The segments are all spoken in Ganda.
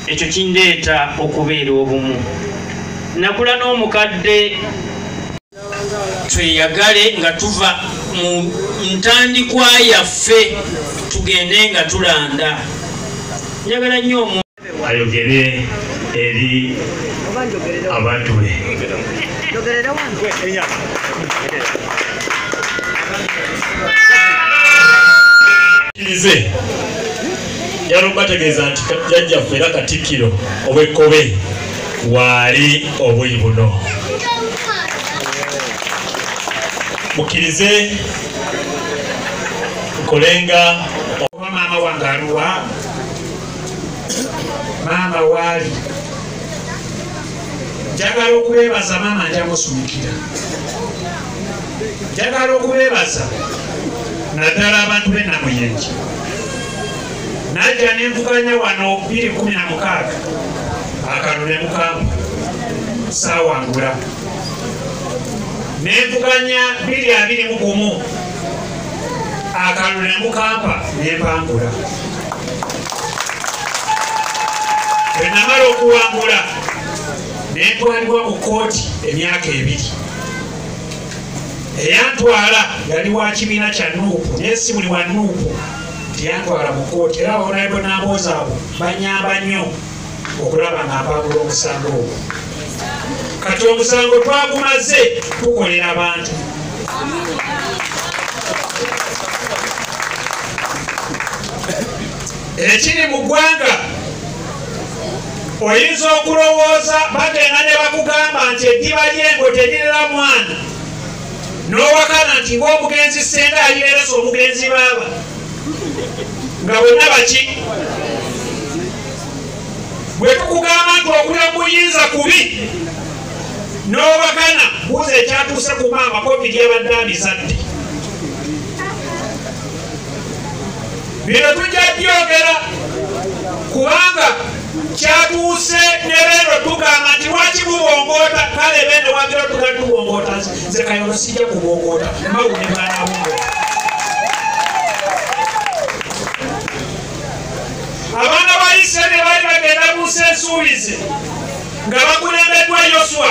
ekyo kindeeta okubeera obumu. Nakula n'omukadde tweyagale nga tuva mu ntandikwa yaffe tugende nga tulanda. Njagala nnyo ayogere eri abantu be. Kirize yalubategeeza nti jjajjaffe era Katikkiro obwekkobe waali obuli buno. Mukkirize nkolenga oba maama wange aluwa maama waali njagala okubeebaza maama njamusumikira. Njagala okubeebaza naddala abantu b'e Namuyenje. Najja nenvuganya wano 2016 akalulu ne Mukamba saawangula. Nenvuganya 2021 akalulu ne Mukamba nempangula. Bwe namala okuwangula nentwalibwa mu kkooti emyaka 2. Eyantwala yali wa kibiina kya Nuupu naye si buli wa Nuupu nti yantwala mu kkooti. Era abaonalibwe n'amboozi abo banyamba nnyo okulaba nga mpangula omusango ogwo. Kati omusango twagumaze tukolera abantu. Ekiri mu ggwanga oyinza okulowooza bagenda ne bakugamba nti eddiba ly'engo terirera mwana n'owakana nti ng'omugenzi Ssenga alireese omugenzi baaba nga bonna baki. Bwe tukugamba nti okulya muyinza kubi n'owakana buuza ekyatuuse ku maama kopi gy'abadde amizadde. Bino tujja byogera kubanga kyatuuse ne leero tugamba nti lwaki mubongoota. Kale bene wagira tugali tubongoota nze Kayolo sijja kubongoota mawu ne baana bongoota. Abaana ba Isirayiri baali bagenda mu nsi ensuubize nga bakulembeddwa Yoswa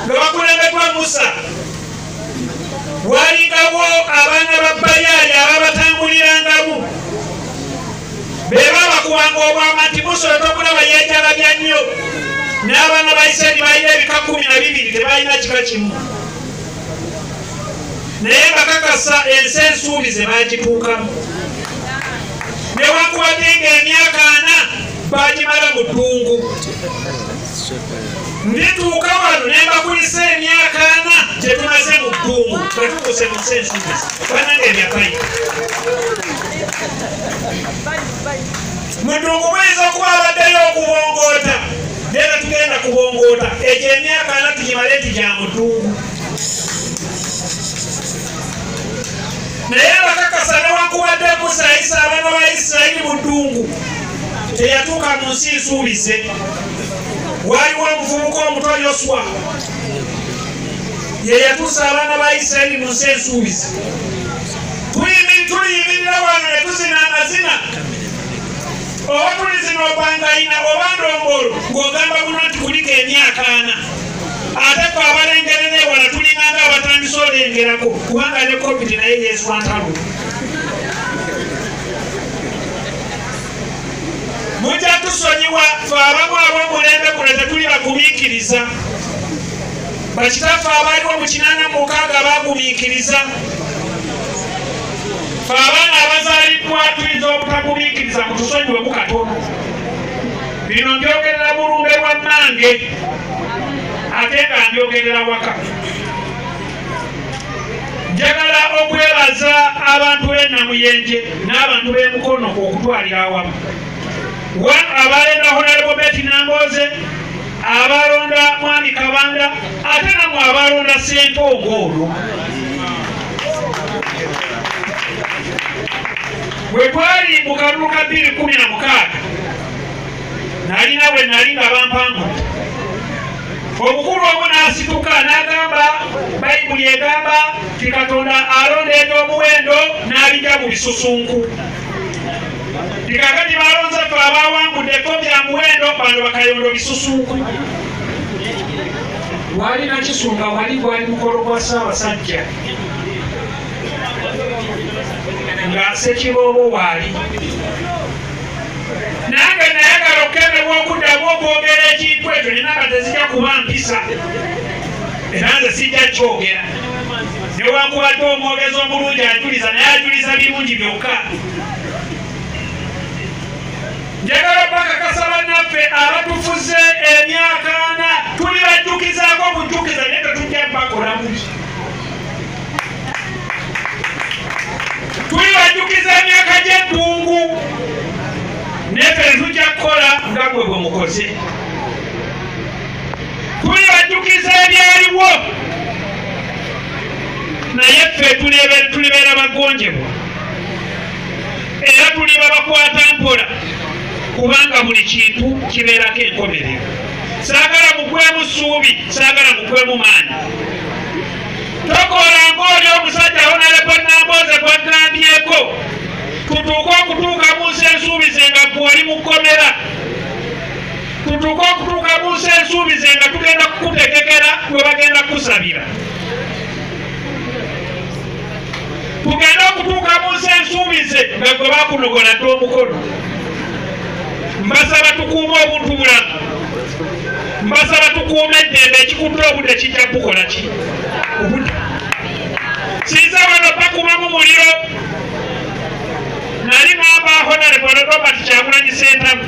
nga bakulembeddwa Musa. Walingawo abaana ba Bayaali ababatambulirangamu be babakubanga obwama nti Musa otokulaba yeejalabya nnyo. N'abaana ba Isirayiri balina ebika 12 tebalina kika kimu. Naye bakakasa ensi ensuubize bagituukamu. Newankubadde ng'emyaka 4 bagimala mu ddungu. Ndituuka wano ne mbakulisa emyaka 4 gye tumaze mu ddungu nga tutuuse mu nsi ensuubize. Bannange ebyapayi mu ddungu muyinza okuba abaddeyo okubongoota naye tetugenda kubongoota. Egyo emyaka 4 tugimale nti gya mu ddungu. Naye bakakasa newankubadde Musa ayisa abaana ba Isirayiri mu ddungu teyatuuka mu nsi nsuubize. Waliwo omuvubuka omuto Yoswa ye yatuusa abaana ba Isirayiri mu nsi ensuubize. Tuliyimirira wano ne tuzina amazina oba tulizina obangayina oba ndombolo ng'ogamba buno nti kuliko emyaka 4. Ate fe abalengerera ewala tulinganga abatandise olengerako kubanga ne COVID naye yeeswa ntalo. Mujja tusonyiwa fe abamu ab'omulembe guno tetuli bagumiikiriza. Bakitaffe abaaliwo mu 86 bagumiikiriza. Fe abaana abazaaliddwa tuyinza obutagumiikiriza mutusonyiwe mu katono. Bino mbyogerera bulumbe bwa mmange ate nga mbyogerera waka. Njagala okwebaza abantu b'e Namuyenje n'abantu b'e Mukono okutwalira awamu. Abalonda Honorable Betty Nambooze, abalonda Mwami Kabanda, ate namwe abalonda Ssentongo olwo. Bwe twali mu kalulu ka 2016 nalina bwe nali nga bampangudde. Omukulu omu n'asituka n'agamba Bayibuli egamba ti Katonda alonda eby'omuwendo n'abijja mu bisusunku. Tikakati balonza fe abawanguddeko bya muwendo bano bakayondo bisusuuku. Wali na Kisunga wali gwali mukolo gwa Ssaabasajja nga Ssekiboobo waali. Nange nayagala okukemebwa okuddamu okwogera ekintu ekyo nina nga tezijja kuba mpisa era nze sijja kyogera newankubadde omwogezi omulungi ajuliza naye ajuliza birungi byokka. Njagala bakakasa bannaffe abatufuze emyaka 4 tuli bajjukizaako obujjukiza naye tetujja bakolamu. Tuli bajjukiza emyaka gy'eddungu naye ffe tujja kukola nga bwe mukoze. Tuli bajjukiza ebyaliwo naye ffe tulibeera bagonjebwa era tuliba bakwata mpola kubanga buli kintu kibeerako enkomerero. Saagala mugwemu ssuubi, saagala mugwemu maanyi. Tokola ng'oli omusajja Honorable Nambooze gwagambyeko tutuuke okutuuka mu nsi ensuubize nga gwoli mu kkomera. Tutuuke okutuuka mu nsi ensuubize nga tugenda kukutegekera gwe bagenda kusabira. Tugenda okutuuka mu nsi ensuubize nga gwe bakunogola dde omukono. Mbasaba tukuume obuntu bulamu. Mbasaba tukuume eddembe ekikutte obudde kijja kukola ki? Obudde. Sinza wano bakumamu muliro. Nali ngamba Honorable Robert Kyagulanyi Ssentamu.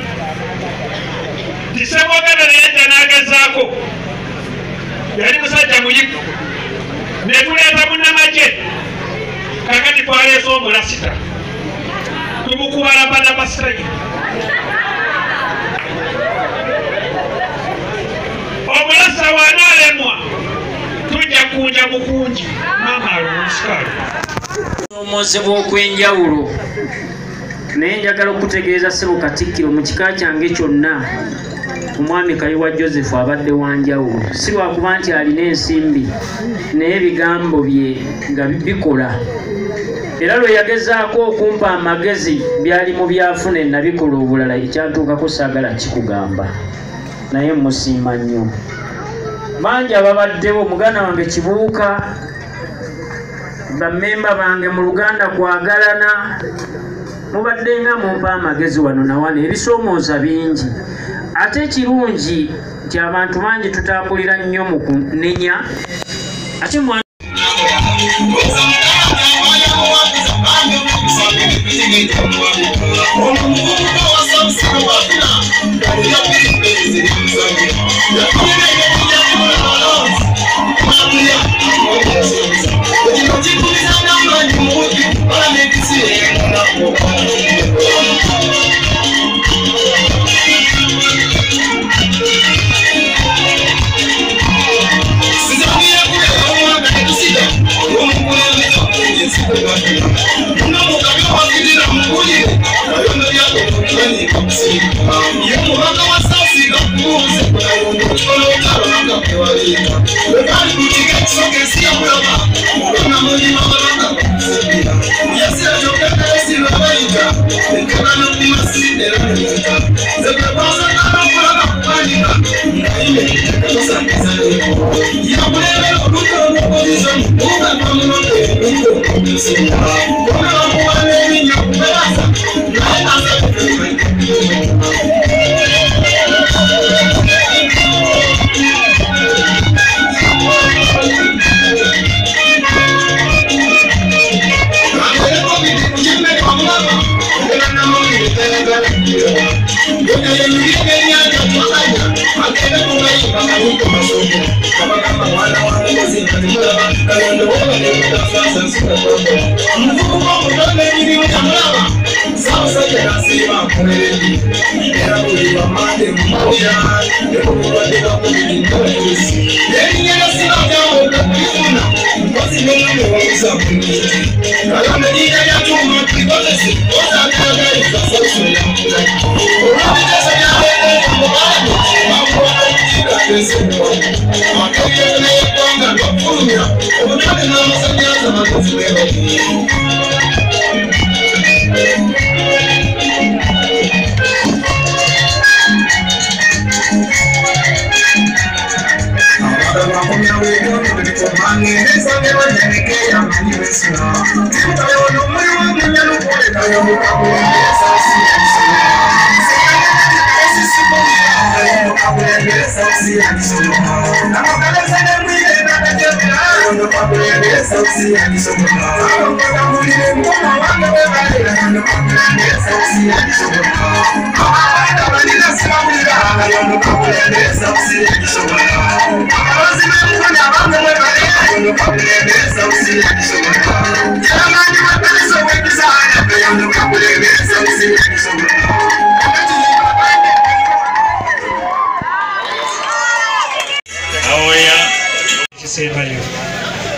Tisebogenda nayajja n'agezaako. Yali musajja muyivu. Ne tuleeta munnamagye. Kakati twaleese omulasita. Tumukuba labada basitayiri. Omulasita wanaalemwa tujja kunja mukunji mama alumusikalo. Omwozebwa okw'enjawulo naye njagala okutegeeza ssebo Katikkiro mu kika kyange kyonna omwami Kayiwa Joseph abadde wa njawulo. Si lwakuba nti alina ensimbi naye ebigambo bye nga bikola. Era lwe yagezaako okumpa amagezi byali mu byafune nabikola obulala ekyantuukako saagala kikugamba naye musiima nnyo. Bangi ababaddewo muganda wange Kibuuka bammemba bange mu Luganda kwagalana mubadde nga mumpa amagezi wano na wano ebisoomooza bingi. Ate ekirungi nti abantu bangi tutambulira nnyo mu kunenya ate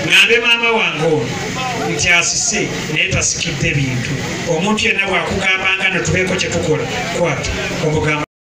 Ngambe mama wange nti asise naye tasikidde bintu. Omuntu yenna bw'akugambanga ne tubeeko kye tukola kwata omugamba